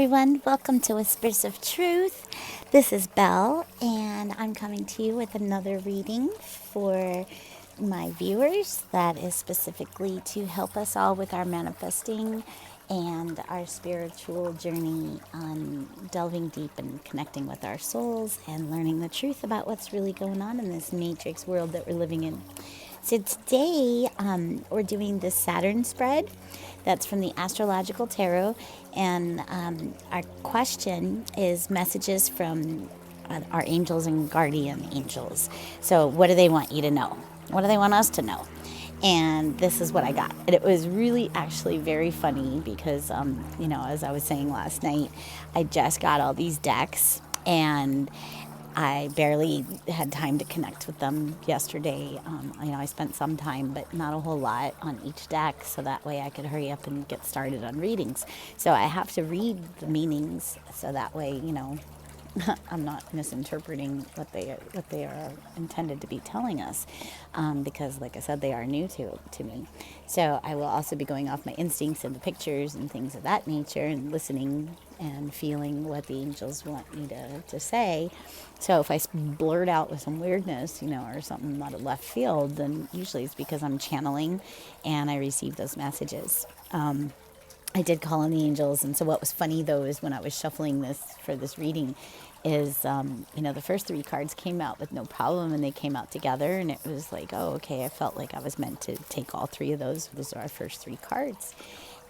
everyone. Welcome to Whispers of Truth. This is Belle, and I'm coming to you with another reading for my viewers that is specifically to help us all with our manifesting and our spiritual journey on delving deep and connecting with our souls and learning the truth about what's really going on in this matrix world that we're living in. So today we're doing the Saturn spread. That's from the Astrological Tarot. And our question is messages from our angels and guardian angels. So what do they want you to know? What do they want us to know? And this is what I got. And it was really actually very funny because, as I was saying last night, I just got all these decks and I barely had time to connect with them yesterday. I spent some time, but not a whole lot on each deck, so that way I could hurry up and get started on readings. So I have to read the meanings, so that way, I'm not misinterpreting what they are intended to be telling us, because, like I said, they are new to me. So I will also be going off my instincts and the pictures and things of that nature, and listening and feeling what the angels want me to say. So if I blurt out with some weirdness, or something out of left field, then usually it's because I'm channeling and I receive those messages. I did call on the angels, and so what was funny, though, is when I was shuffling this for this reading is, the first three cards came out with no problem, and they came out together, and it was like, oh, okay, I felt like I was meant to take all three of those. Those are our first three cards.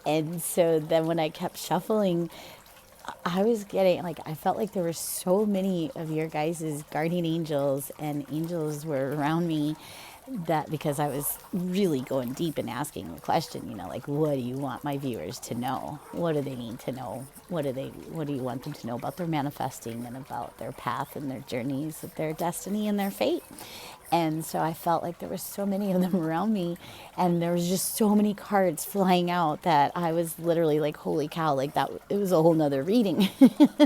And so then when I kept shuffling, I was getting, I felt like there were so many of your guys' guardian angels and angels were around me, that because I was really going deep and asking the question, what do you want my viewers to know? What do they need to know? What do you want them to know about their manifesting and about their path and their journeys, their destiny and their fate? And so I felt like there were so many of them around me, and there was just so many cards flying out that I was literally like, holy cow, that it was a whole nother reading, like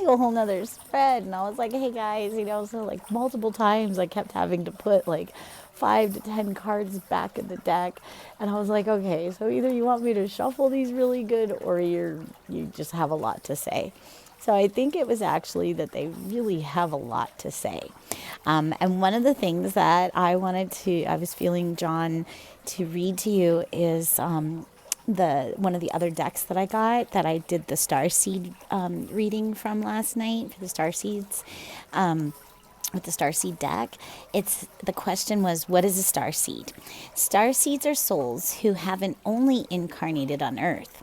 a whole nother spread. And I was like, hey guys, so multiple times I kept having to put 5 to 10 cards back in the deck. And I was like, okay, so either you want me to shuffle these really good, or you just have a lot to say. So I think it was actually that they really have a lot to say. And one of the things that I was feeling drawn to read to you is one of the other decks that I got, that I did the starseed reading from last night for the starseeds. With the starseed deck, the question was, what is a starseed? Starseeds are souls who haven't only incarnated on Earth.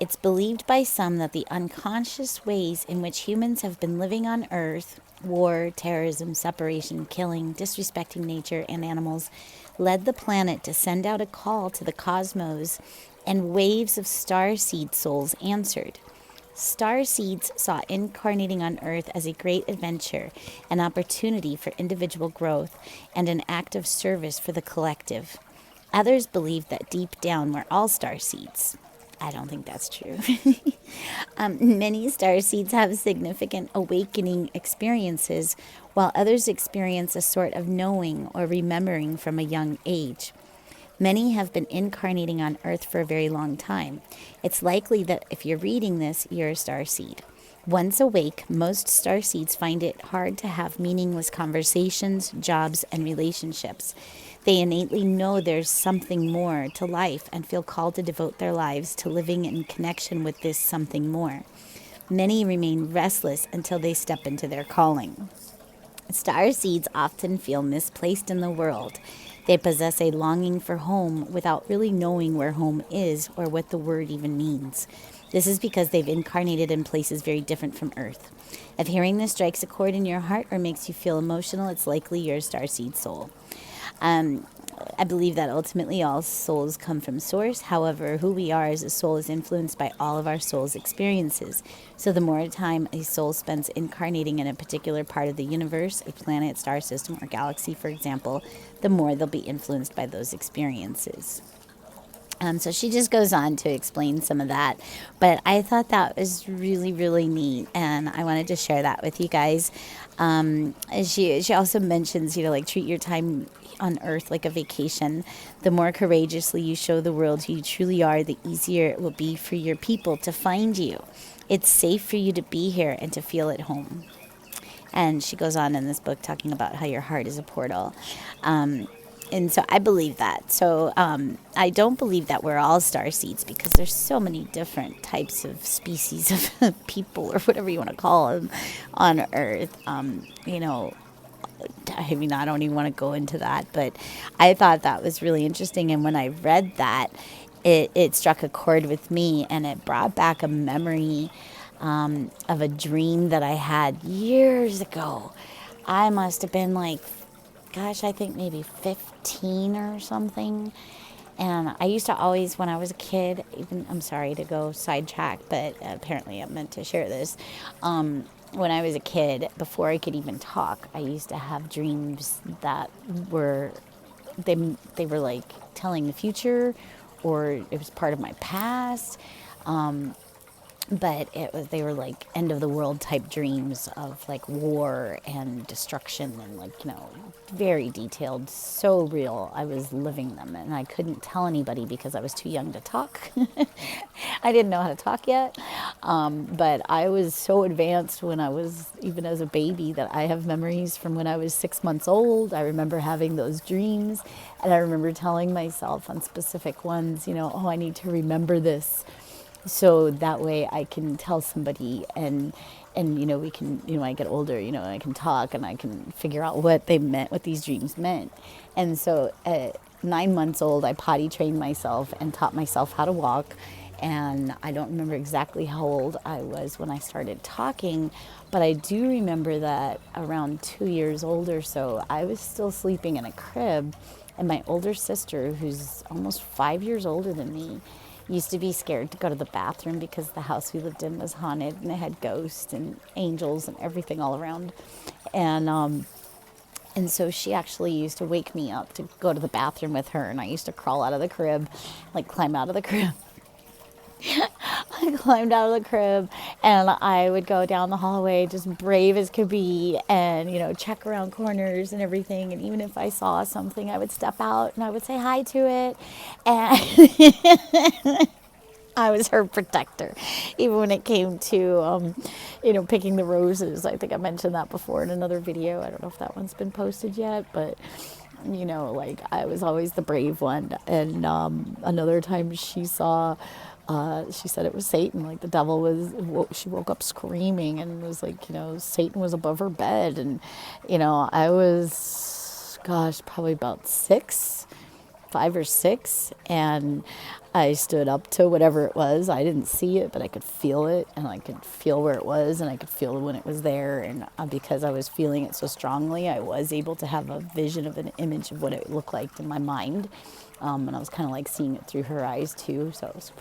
It's believed by some that the unconscious ways in which humans have been living on Earth, war, terrorism, separation, killing, disrespecting nature and animals, led the planet to send out a call to the cosmos, and waves of starseed souls answered. Starseeds saw incarnating on Earth as a great adventure, an opportunity for individual growth, and an act of service for the collective. Others believe that deep down we're all starseeds. I don't think that's true. Many starseeds have significant awakening experiences, while others experience a sort of knowing or remembering from a young age. Many have been incarnating on Earth for a very long time. It's likely that if you're reading this, you're a starseed. Once awake, most starseeds find it hard to have meaningless conversations, jobs, and relationships. They innately know there's something more to life and feel called to devote their lives to living in connection with this something more. Many remain restless until they step into their calling. Starseeds often feel misplaced in the world. They possess a longing for home without really knowing where home is or what the word even means. This is because they've incarnated in places very different from Earth. If hearing this strikes a chord in your heart or makes you feel emotional, it's likely you're a starseed soul. I believe that ultimately all souls come from Source. However, who we are as a soul is influenced by all of our soul's experiences. So the more time a soul spends incarnating in a particular part of the universe, a planet, star system, or galaxy, for example, the more they'll be influenced by those experiences. So she just goes on to explain some of that. But I thought that was really, really neat, and I wanted to share that with you guys. She also mentions, treat your time on Earth like a vacation. The more courageously you show the world who you truly are, the easier it will be for your people to find you. It's safe for you to be here and to feel at home. And she goes on in this book talking about how your heart is a portal. And so I believe that. So I don't believe that we're all star seeds, because there's so many different types of species of people, or whatever you want to call them, on Earth. I mean, I don't even want to go into that, but I thought that was really interesting. And when I read that, it struck a chord with me, and it brought back a memory of a dream that I had years ago. I must have been like, gosh, I think maybe 15 or something. And I used to always, when I was a kid, even, I'm sorry to go sidetrack, but apparently I'm meant to share this. When I was a kid, before I could even talk, I used to have dreams that were, they were like telling the future, or it was part of my past. But they were like end of the world type dreams of like war and destruction, and like, very detailed, so real. I was living them, and I couldn't tell anybody because I was too young to talk. I didn't know how to talk yet. But I was so advanced when I was, even as a baby, that I have memories from when I was 6 months old. I remember having those dreams, and I remember telling myself on specific ones, oh, I need to remember this, so that way I can tell somebody, and we can, I get older, I can talk, and I can figure out what they meant, what these dreams meant. And so at 9 months old, I potty trained myself and taught myself how to walk. And I don't remember exactly how old I was when I started talking, but I do remember that around 2 years old or so, I was still sleeping in a crib, and my older sister, who's almost 5 years older than me, used to be scared to go to the bathroom because the house we lived in was haunted, and it had ghosts and angels and everything all around. And so she actually used to wake me up to go to the bathroom with her, and I used to crawl out of the crib, like climb out of the crib. I climbed out of the crib, and I would go down the hallway just brave as could be, and check around corners and everything. And even if I saw something, I would step out and I would say hi to it. And I was her protector, even when it came to picking the roses. I think I mentioned that before in another video. I don't know if that one's been posted yet, but like, I was always the brave one. And another time she said it was Satan, like the devil she woke up screaming, and was like, Satan was above her bed. And, I was, gosh, probably about 5 or 6, and I stood up to whatever it was. I didn't see it, but I could feel it, and I could feel where it was, and I could feel when it was there. And because I was feeling it so strongly, I was able to have a vision of an image of what it looked like in my mind. And I was kind of like seeing it through her eyes too. So it was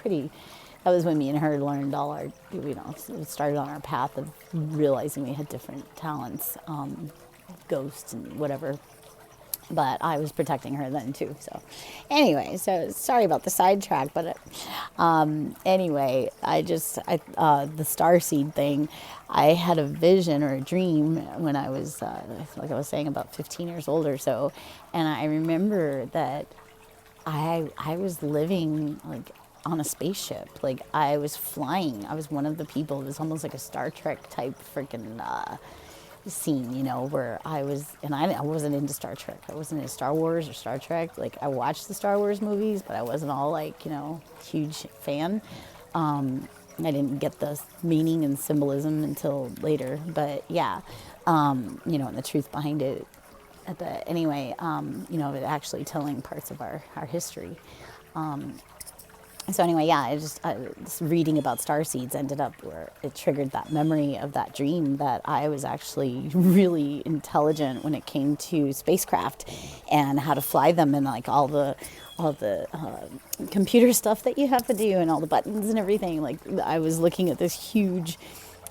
that was when me and her learned all our, it started on our path of realizing we had different talents, ghosts and whatever. But I was protecting her then too. So anyway, so sorry about the sidetrack, but anyway, the starseed thing, I had a vision or a dream when I was, like I was saying, about 15 years old or so. And I remember that I was living like on a spaceship. Like, I was flying. I was one of the people. It was almost like a Star Trek type freaking scene, where I was, and I wasn't into Star Trek. I wasn't into Star Wars or Star Trek. Like, I watched the Star Wars movies, but I wasn't all like, huge fan. I didn't get the meaning and symbolism until later, but yeah, and the truth behind it. But anyway, it actually telling parts of our history. So anyway, yeah, just reading about starseeds ended up where it triggered that memory of that dream, that I was actually really intelligent when it came to spacecraft and how to fly them, and like all the computer stuff that you have to do, and all the buttons and everything. Like, I was looking at this huge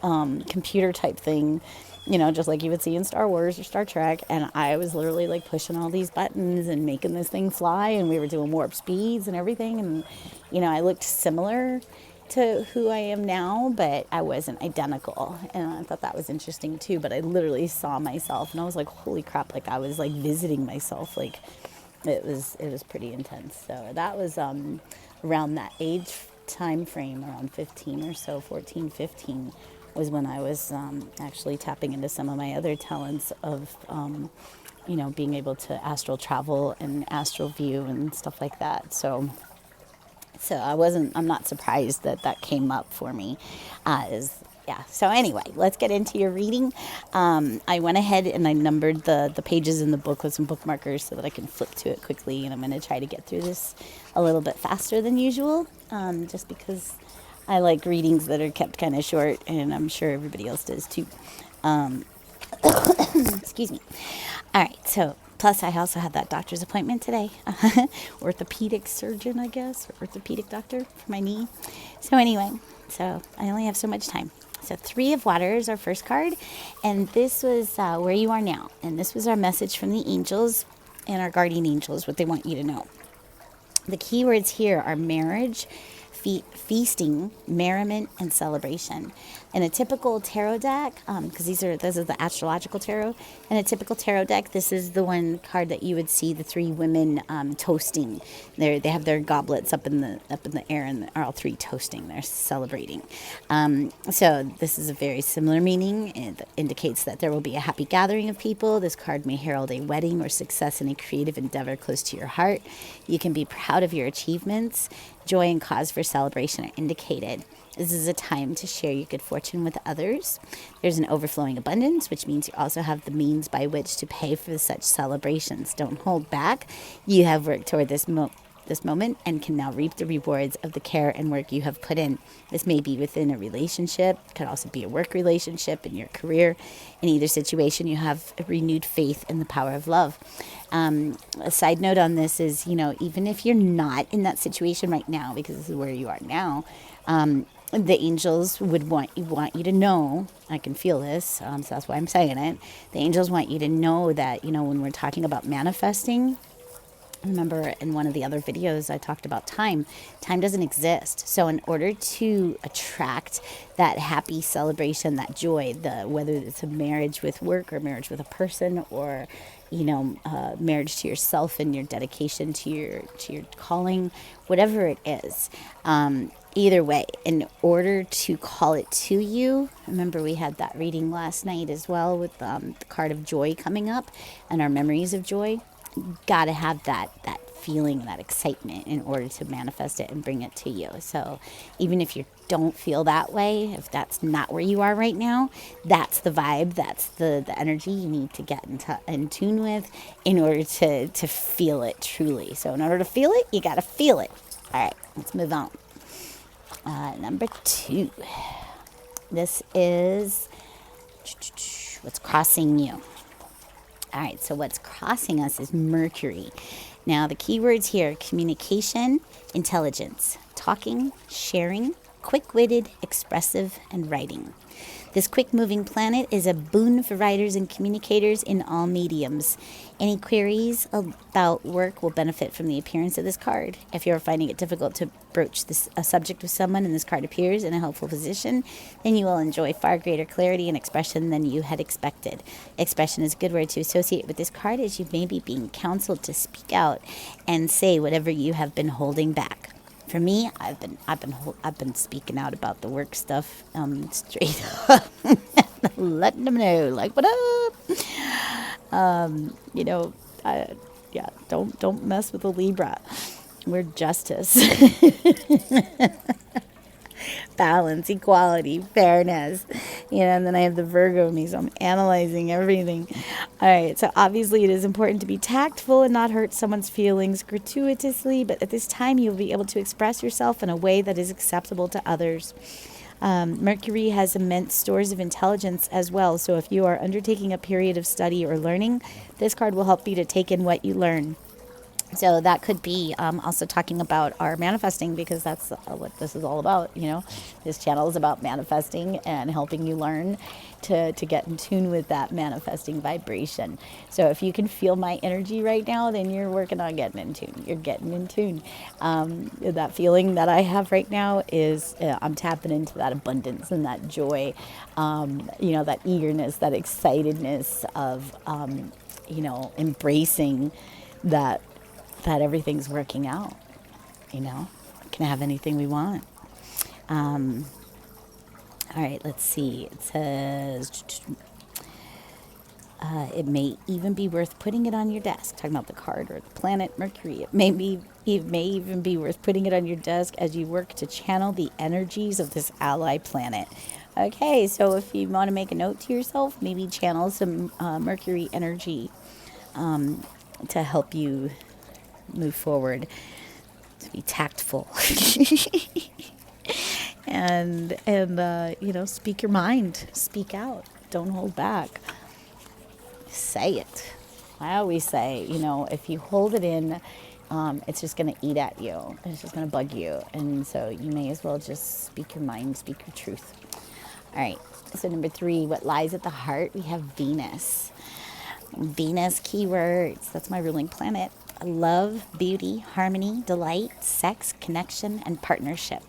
computer type thing, just like you would see in Star Wars or Star Trek. And I was literally like pushing all these buttons and making this thing fly, and we were doing warp speeds and everything. And, I looked similar to who I am now, but I wasn't identical. And I thought that was interesting too. But I literally saw myself, and I was like, holy crap, like I was like visiting myself. Like, it was pretty intense. So that was around that age time frame, around 15 or so, 14, 15, was when I was actually tapping into some of my other talents of, being able to astral travel and astral view and stuff like that. So I'm not surprised that came up for me. So anyway, let's get into your reading. I went ahead and I numbered the pages in the book with some bookmarkers so that I can flip to it quickly, and I'm going to try to get through this a little bit faster than usual, just because I like readings that are kept kind of short, and I'm sure everybody else does too. Excuse me. All right, so plus I also had that doctor's appointment today. Orthopedic surgeon, I guess, or orthopedic doctor for my knee. So anyway, so I only have so much time. So 3 of Water is our first card, and this was where you are now. And this was our message from the angels and our guardian angels, what they want you to know. The key words here are marriage, feasting, merriment, and celebration. In a typical tarot deck, because this is the Astrological Tarot, in a typical tarot deck, this is the one card that you would see the 3 women toasting. They have their goblets up in the air, and are all 3 toasting. They're celebrating. So this is a very similar meaning. It indicates that there will be a happy gathering of people. This card may herald a wedding or success in a creative endeavor close to your heart. You can be proud of your achievements. Joy and cause for celebration are indicated. This is a time to share your good fortune with others. There's an overflowing abundance, which means you also have the means by which to pay for such celebrations. Don't hold back. You have worked toward this moment and can now reap the rewards of the care and work you have put in. This may be within a relationship, could also be a work relationship, in your career. In either situation, you have a renewed faith in the power of love. A side note on this is, even if you're not in that situation right now, because this is where you are now, the angels would want you to know, I can feel this, so that's why I'm saying it. The angels want you to know that, when we're talking about manifesting, remember in one of the other videos I talked about time doesn't exist. So in order to attract that happy celebration, that joy, whether it's a marriage with work or marriage with a person, or marriage to yourself and your dedication to your calling, whatever it is, either way, in order to call it to you, remember we had that reading last night as well with the card of joy coming up and our memories of joy. Got to have that feeling, that excitement in order to manifest it and bring it to you. So even if you don't feel that way, if that's not where you are right now, that's the vibe, that's the energy you need to get in tune with in order to feel it truly. So in order to feel it, you got to feel it. All right, let's move on. Number 2. This is what's crossing you. All right, so what's crossing us is Mercury. Now, the key words here: communication, intelligence, talking, sharing, quick-witted, expressive, and writing. This quick-moving planet is a boon for writers and communicators in all mediums. Any queries about work will benefit from the appearance of this card. If you're finding it difficult to broach a subject with someone and this card appears in a helpful position, then you will enjoy far greater clarity and expression than you had expected. Expression is a good word to associate with this card, as you may be being counseled to speak out and say whatever you have been holding back. For me, I've been speaking out about the work stuff straight up, letting them know, like, what up? Don't mess with a Libra. We're justice, balance, equality, fairness. And then I have the Virgo in me, so I'm analyzing everything. All right, so obviously it is important to be tactful and not hurt someone's feelings gratuitously, but at this time you'll be able to express yourself in a way that is acceptable to others. Mercury has immense stores of intelligence as well, so if you are undertaking a period of study or learning, this card will help you to take in what you learn. So that could be also talking about our manifesting, because that's what this is all about. This channel is about manifesting and helping you learn to get in tune with that manifesting vibration. So if you can feel my energy right now, then you're working on getting in tune. You're getting in tune. That feeling that I have right now is I'm tapping into that abundance and that joy, that eagerness, that excitedness of, embracing that everything's working out. We can have anything we want. All right, let's see. It says it may even be worth putting it on your desk. Talking about the card or the planet Mercury. It may even be worth putting it on your desk as you work to channel the energies of this ally planet. Okay, so if you want to make a note to yourself, maybe channel some Mercury energy to help you move forward, to be tactful. and speak your mind, speak out, don't hold back, say it. I always say, if you hold it in, it's just going to eat at you, it's just going to bug you, and so you may as well just speak your mind, speak your truth. All right, so number 3, what lies at the heart? We have Venus. Keywords, that's my ruling planet: love, beauty, harmony, delight, sex, connection, and partnership.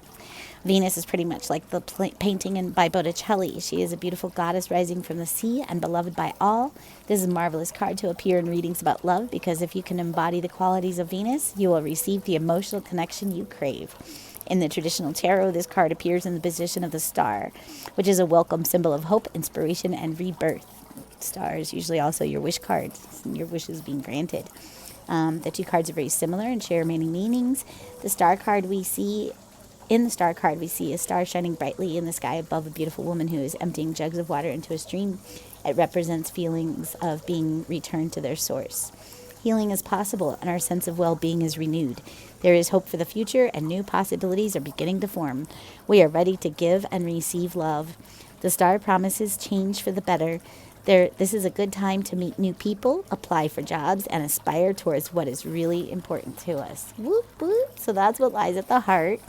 Venus is pretty much like the painting by Botticelli. She is a beautiful goddess rising from the sea and beloved by all. This is a marvelous card to appear in readings about love, because if you can embody the qualities of Venus, you will receive the emotional connection you crave. In the traditional tarot, this card appears in the position of the star, which is a welcome symbol of hope, inspiration, and rebirth. Star is usually also your wish card, your wishes being granted. The two cards are very similar and share many meanings. The star card we see a star shining brightly in the sky above a beautiful woman who is emptying jugs of water into a stream. It represents feelings of being returned to their source. Healing is possible, and our sense of well-being is renewed. There is hope for the future, and new possibilities are beginning to form. We are ready to give and receive love. The star promises change for the better. This is a good time to meet new people, apply for jobs, and aspire towards what is really important to us. Whoop, whoop. So that's what lies at the heart,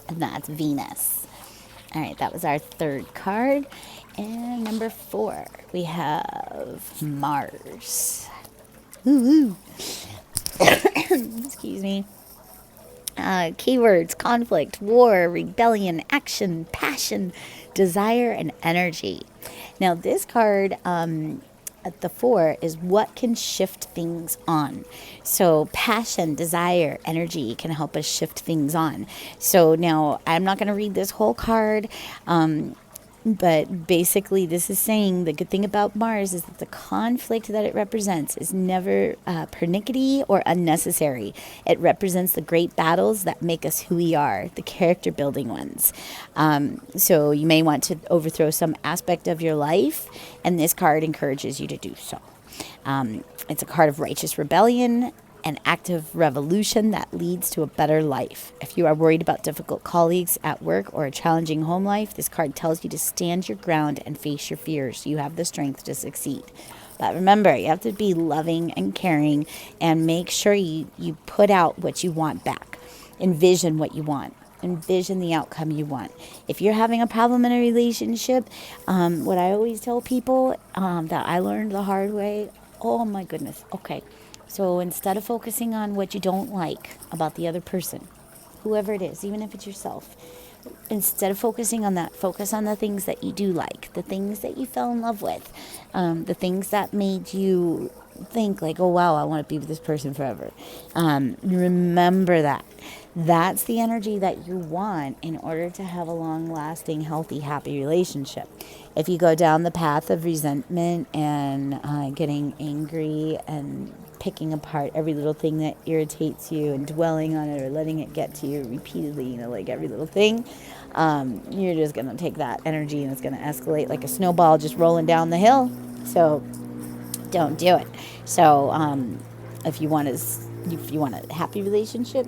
and that's Venus. All right, that was our 3rd card. And number 4, we have Mars. Woo-hoo. Excuse me. Keywords: conflict, war, rebellion, action, passion, desire, and energy. Now, this card at the 4 is what can shift things on. So passion, desire, energy can help us shift things on. So now I'm not going to read this whole card. But basically, this is saying the good thing about Mars is that the conflict that it represents is never pernickety or unnecessary. It represents the great battles that make us who we are, the character building ones. So you may want to overthrow some aspect of your life, and this card encourages you to do so. It's a card of righteous rebellion, an active revolution that leads to a better life. If you are worried about difficult colleagues at work or a challenging home life, this card tells you to stand your ground and face your fears. You have the strength to succeed. But remember, you have to be loving and caring, and make sure you put out what you want back. Envision what you want. Envision the outcome you want. If you're having a problem in a relationship, what I always tell people that I learned the hard way, oh my goodness, okay. So instead of focusing on what you don't like about the other person, whoever it is, even if it's yourself, instead of focusing on that, focus on the things that you do like, the things that you fell in love with, the things that made you think like, oh wow, I want to be with this person forever. Remember that. That's the energy that you want in order to have a long-lasting, healthy, happy relationship. If you go down the path of resentment and getting angry and picking apart every little thing that irritates you and dwelling on it or letting it get to you repeatedly, like every little thing, you're just going to take that energy and it's going to escalate like a snowball just rolling down the hill. So don't do it. So if you want a happy relationship,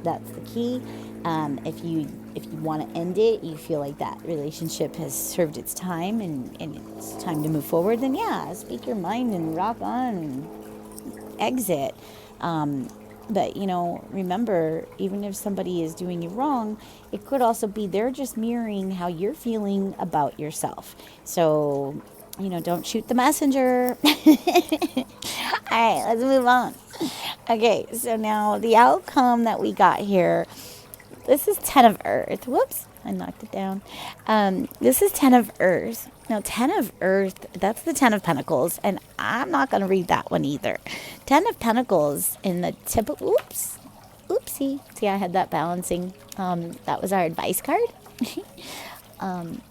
that's the key. If you want to end it, you feel like that relationship has served its time and it's time to move forward, then yeah, speak your mind and rock on and exit. But remember, even if somebody is doing you wrong, it could also be they're just mirroring how you're feeling about yourself. So don't shoot the messenger. All right, let's move on. Okay, so now the outcome that we got here, this is 10 of Earth. Whoops, I knocked it down. This is 10 of Earth. Now, 10 of Earth, that's the 10 of Pentacles, and I'm not going to read that one either. 10 of Pentacles in the typical, Oopsie. See, I had that balancing. That was our advice card,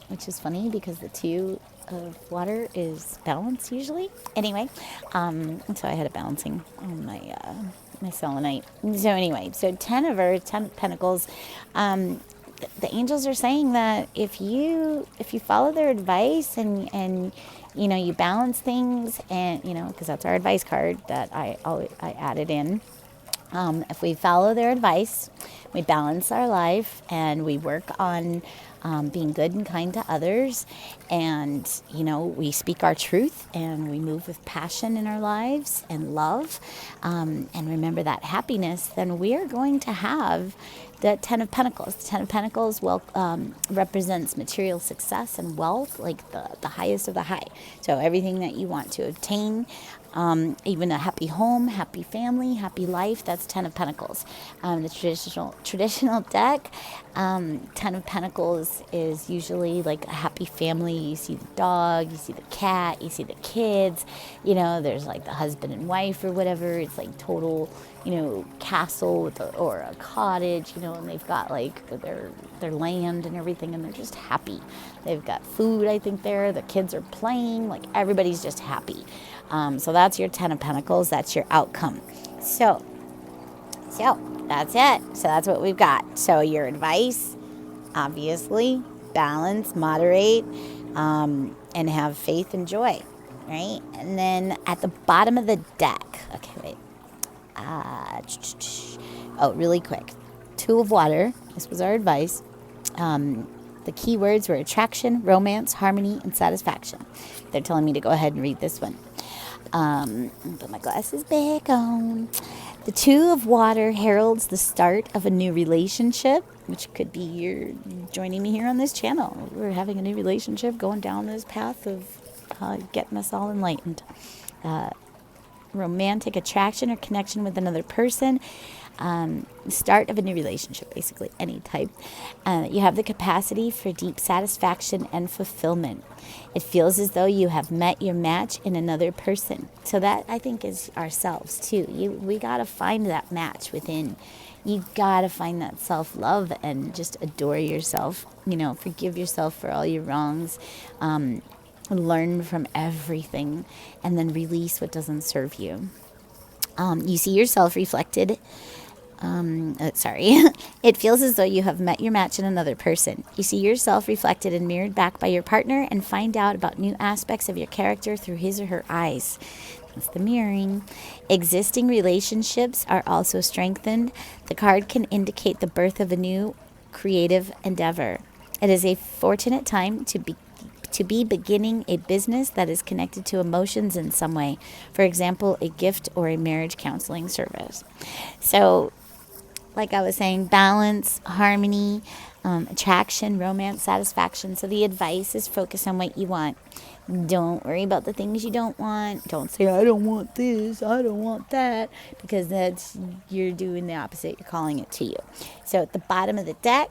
which is funny because the 2 of water is balance usually. Anyway, so I had a balancing on my selenite. So anyway, so 10 of Earth, 10 of Pentacles. The angels are saying that if you follow their advice and you balance things, and because that's our advice card that I added in. If we follow their advice, we balance our life, and we work on being good and kind to others, and we speak our truth, and we move with passion in our lives and love, and remember that happiness, then we are going to have the 10 of Pentacles. The 10 of Pentacles represents material success and wealth, like the highest of the high. So everything that you want to obtain, even a happy home, happy family, happy life, that's 10 of Pentacles. The traditional deck, 10 of Pentacles is usually like a happy family. You see the dog, you see the cat, you see the kids, there's like the husband and wife or whatever. It's like total, castle or a cottage, and they've got like their land and everything, and they're just happy. They've got food, I think the kids are playing, like everybody's just happy. So that's your 10 of Pentacles. That's your outcome. So that's it. So that's what we've got. So your advice, obviously, balance, moderate, and have faith and joy, right? And then at the bottom of the deck, okay, wait. Really quick. 2 of water. This was our advice. The key words were attraction, romance, harmony, and satisfaction. They're telling me to go ahead and read this one. Put my glasses back on. The 2 of water heralds the start of a new relationship, which could be you're joining me here on this channel. We're having a new relationship, going down this path of getting us all enlightened. Romantic attraction or connection with another person. Start of a new relationship, basically any type. You have the capacity for deep satisfaction and fulfillment. It feels as though you have met your match in another person. So that, I think, is ourselves too. We got to find that match within. You got to find that self-love and just adore yourself. Forgive yourself for all your wrongs. Learn from everything, and then release what doesn't serve you. You see yourself reflected. It feels as though you have met your match in another person. You see yourself reflected and mirrored back by your partner, and find out about new aspects of your character through his or her eyes. That's the mirroring. Existing relationships are also strengthened. The card can indicate the birth of a new creative endeavor. It is a fortunate time to be beginning a business that is connected to emotions in some way. For example, a gift or a marriage counseling service. So, like I was saying, balance, harmony, attraction, romance, satisfaction. So the advice is focus on what you want. Don't worry about the things you don't want. Don't say, I don't want this, I don't want that, because you're doing the opposite. You're calling it to you. So at the bottom of the deck,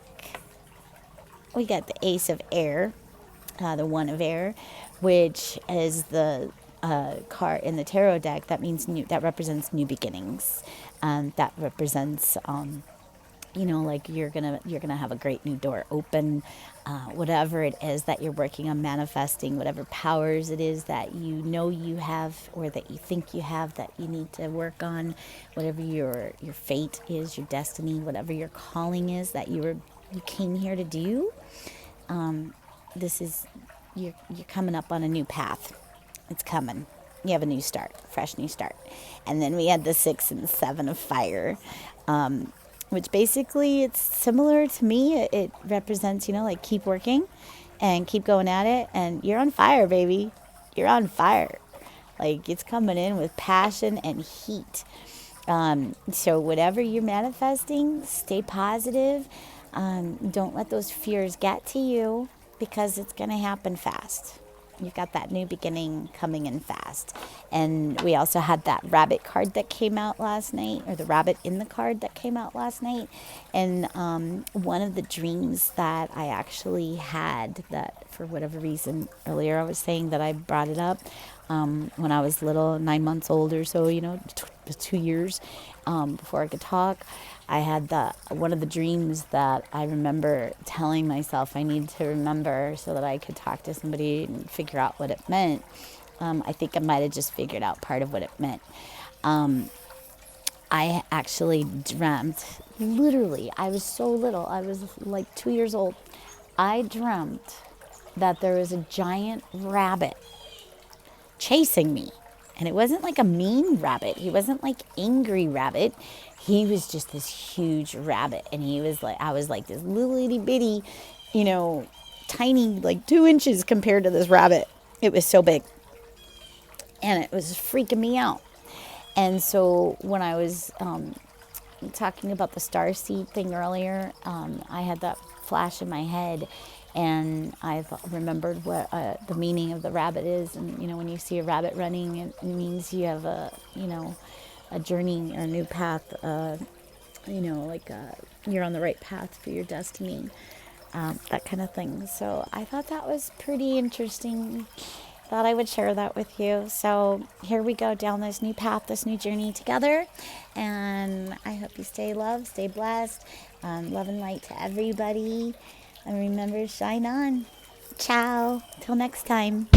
we got the Ace of Air. The 1 of Air, which is the card in the tarot deck. That means new. That represents new beginnings. That represents, like you're gonna have a great new door open. Whatever it is that you're working on manifesting, whatever powers it is that you have, or that you think you have, that you need to work on, whatever your fate is, your destiny, whatever your calling is that you came here to do. This is, you're coming up on a new path. It's coming. You have a new start, fresh new start. And then we had the 6 and 7 of fire, which basically it's similar to me. It represents, like keep working and keep going at it. And you're on fire, baby. You're on fire. Like it's coming in with passion and heat. So whatever you're manifesting, stay positive. Don't let those fears get to you, because it's going to happen fast. You've got that new beginning coming in fast. And we also had that rabbit card that came out last night, or the rabbit in the card that came out last night. And one of the dreams that I actually had, that for whatever reason, earlier I was saying that I brought it up when I was little, 9 months old or so, 2 years before I could talk. I had one of the dreams that I remember telling myself I needed to remember so that I could talk to somebody and figure out what it meant. I think I might have just figured out part of what it meant. I actually dreamt, literally, I was so little, I was like 2 years old. I dreamt that there was a giant rabbit chasing me. And it wasn't like a mean rabbit. He wasn't like angry rabbit. He was just this huge rabbit. And he was like, I was like this little itty bitty, tiny, like 2 inches compared to this rabbit. It was so big. And it was freaking me out. And so when I was talking about the starseed thing earlier, I had that flash in my head, and I remembered what the meaning of the rabbit is. And when you see a rabbit running, it means you have a journey or a new path. You're on the right path for your destiny, that kind of thing. So I thought that was pretty interesting. Thought I would share that with you. So here we go down this new path, this new journey together. And I hope you stay loved, stay blessed. Love and light to everybody. And remember, shine on. Ciao. Till next time.